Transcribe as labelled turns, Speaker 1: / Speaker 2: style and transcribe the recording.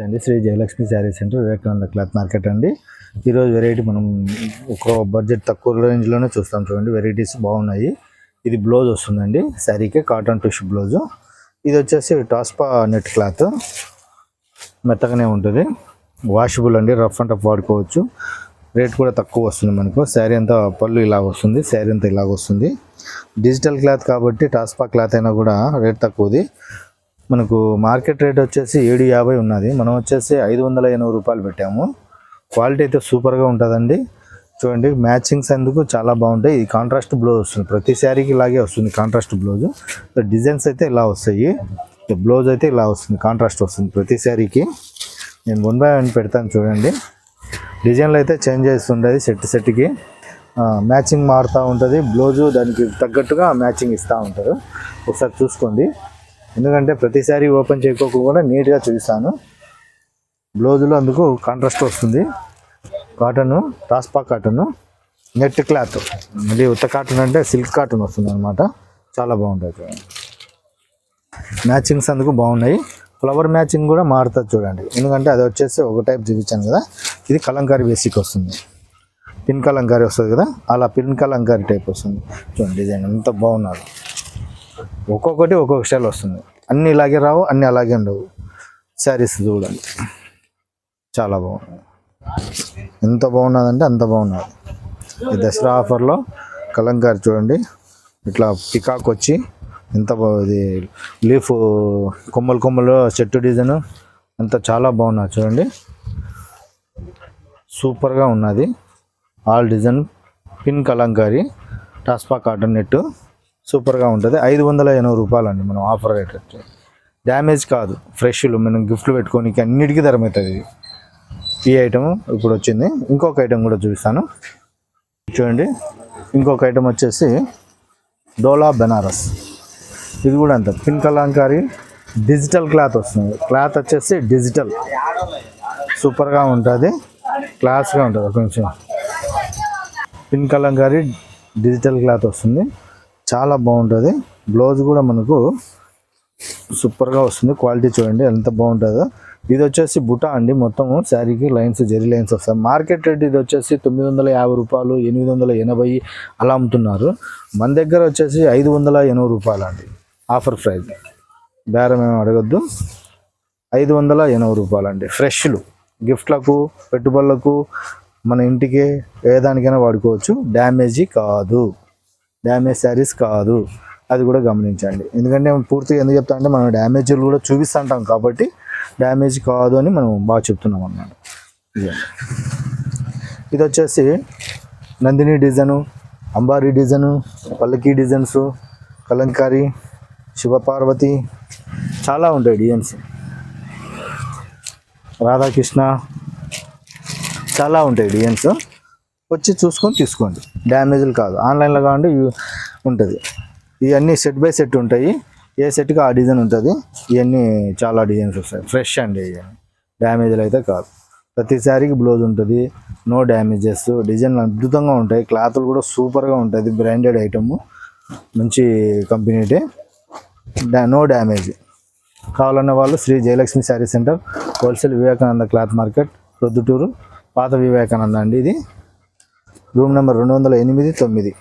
Speaker 1: అండి Shri Jayalakshmi saree centre Vivekananda cloth market అండి. ఈరోజు వెరైటీ మనం ఒక బడ్జెట్ తక్కువ రేంజ్లోనే చూస్తాం. చూడండి వెరైటీస్ బాగున్నాయి. ఇది బ్లౌజ్ వస్తుందండి శారీకి, కాటన్ టిష్యూ బ్లౌజు. ఇది వచ్చేసి టాస్పా నెట్ క్లాత్, మెత్తగానే ఉంటుంది, వాషబుల్ అండి, రఫ్ అండ్ టఫ్ వాడుకోవచ్చు. రేట్ కూడా తక్కువ వస్తుంది మనకు. శారీ అంతా పళ్ళు ఇలాగ వస్తుంది, శారీ అంతా ఇలాగ వస్తుంది. డిజిటల్ క్లాత్ కాబట్టి టాస్పా క్లాత్ అయినా కూడా రేట్ తక్కువది. మనకు మార్కెట్ రేట్ వచ్చేసి 750 ఉన్నది, మనం వచ్చేసి 580 రూపాయలు పెట్టాము. క్వాలిటీ అయితే సూపర్గా ఉంటుందండి. చూడండి మ్యాచింగ్స్ అందుకు చాలా బాగుంటాయి. ఇది కాంట్రాస్ట్ బ్లౌజ్ వస్తుంది, ప్రతి శారీకి ఇలాగే వస్తుంది కాంట్రాస్ట్ బ్లౌజ్. డిజైన్స్ అయితే ఇలా వస్తాయి, బ్లౌజ్ అయితే ఇలా వస్తుంది, కాంట్రాస్ట్ వస్తుంది ప్రతి శారీకి. నేను 1 by 1 పెడతాను చూడండి. డిజైన్లు అయితే చేంజ్ చేస్తుంటుంది, సెట్కి మ్యాచింగ్ మారుతూ ఉంటుంది. బ్లౌజు దానికి తగ్గట్టుగా మ్యాచింగ్ ఇస్తూ ఉంటారు. ఒకసారి చూసుకోండి, ఎందుకంటే ప్రతి శారీ ఓపెన్ చేయకోకుండా నీట్గా చూపిస్తాను. బ్లౌజులో అందుకు కాంట్రాస్ట్ వస్తుంది. కాటను, టాస్పా కాటను, నెట్ క్లాత్, మళ్ళీ ఉత్త కాటన్ అంటే సిల్క్ కాటన్ వస్తుంది అనమాట. చాలా బాగుంటుంది. మ్యాచింగ్స్ అందుకు బాగున్నాయి. ఫ్లవర్ మ్యాచింగ్ కూడా మారుతుంది చూడండి, ఎందుకంటే అది వచ్చేసి ఒక టైప్ చూపించాను కదా. ఇది కలంకారీ బేసిక్ వస్తుంది, పిన్ కలంకారీ వస్తుంది కదా, అలా పిన్ కలంకారీ టైప్ వస్తుంది. చూడండి డిజైన్ ఎంత బాగున్నారు. ఒక్కొక్కటి ఒక్కొక్క స్టైల్ వస్తుంది. అన్నీ ఇలాగే రావు, అన్నీ అలాగే ఉండవు. శారీస్ చూడండి చాలా బాగున్నాయి, ఎంత బాగున్నదంటే అంత బాగున్నది. ఈ దసరా ఆఫర్లో కలంకారీ చూడండి, ఇట్లా పికాక్ వచ్చి ఎంత ఇది లీఫ్ కొమ్మలు చెట్టు డిజైన్ అంతా చాలా బాగున్నది చూడండి. సూపర్గా ఉన్నది. ఆల్ డిజైన్ పిన్ కలంకారీ టాస్పా కాటన్ నెట్ సూపర్గా ఉంటుంది. 580 రూపాయలు అండి మనం ఆఫర్ రేట్. డ్యామేజ్ కాదు, ఫ్రెష్లు మనం గిఫ్ట్లు పెట్టుకోనికి అన్నిటికీ ధరమవుతుంది. ఈ ఐటమ్ ఇప్పుడు వచ్చింది. ఇంకొక ఐటమ్ కూడా చూపిస్తాను చూడండి. ఇంకొక ఐటమ్ వచ్చేసి డోలా బెనారస్. ఇది కూడా అంత పిన్ కలంకారీ డిజిటల్ క్లాత్ వస్తుంది. క్లాత్ వచ్చేసి డిజిటల్, సూపర్గా ఉంటుంది, క్లాస్గా ఉంటుంది. కొంచెం పిన్ కలంకారీ డిజిటల్ క్లాత్ వస్తుంది, చాలా బాగుంటుంది. బ్లౌజ్ కూడా మనకు సూపర్గా వస్తుంది. క్వాలిటీ చూడండి ఎంత బాగుంటుందో. ఇది వచ్చేసి బుటా అండి, మొత్తము శారీకి లైన్స్, జెరీ లైన్స్ వస్తాయి. మార్కెట్ రేట్ ఇది వచ్చేసి 950 రూపాయలు, 880 అలా అమ్ముతున్నారు. మన దగ్గర వచ్చేసి 580 రూపాయలు అండి ఆఫర్ ప్రైస్. బేరం ఏమో అడగద్దు. 580 రూపాయలు అండి. ఫ్రెష్లు గిఫ్ట్లకు, పెట్టుబడులకు, మన ఇంటికి ఏదానికైనా వాడుకోవచ్చు. డ్యామేజీ కాదు, డ్యామేజ్ శారీస్ కాదు, అది కూడా గమనించండి. ఎందుకంటే పూర్తిగా ఎందుకు చెప్తా అంటే మనం డ్యామేజీలు కూడా చూపిస్తుంటాం కాబట్టి డ్యామేజ్ కాదు అని మనం బాగా చెప్తున్నాం అన్నమాట. ఇది వచ్చేసి నందిని డిజైను, అంబారీ డిజైను, పల్లకి డిజైన్స్, కలంకారీ, శివపార్వతి, చాలా ఉంటాయి డిజైన్స్. రాధాకృష్ణ, చాలా ఉంటాయి డిజైన్స్. వచ్చి చూసుకొని తీసుకోండి, డ్యామేజ్లు కాదు. ఆన్లైన్లో కావాలంటే ఉంటుంది. ఇవన్నీ సెట్ బై సెట్ ఉంటాయి, ఏ సెట్కి ఆ డిజైన్ ఉంటుంది. ఇవన్నీ చాలా డిజైన్స్ వస్తాయి, ఫ్రెష్ అండి. ఇవన్నీ డ్యామేజ్లు అయితే కాదు. ప్రతి శారీకి బ్లౌజ్ ఉంటుంది, నో డ్యామేజెస్. డిజైన్లు అద్భుతంగా ఉంటాయి, క్లాత్లు కూడా సూపర్గా ఉంటుంది. బ్రాండెడ్ ఐటమ్, మంచి కంపెనీటే, నో డ్యామేజ్. కావాలన్న వాళ్ళు Shri Jayalakshmi saree centre, wholesale, Vivekananda cloth market, Proddatur, పాత వివేకానంద అండి. ఇది రూమ్ నెంబర్ 208, 9.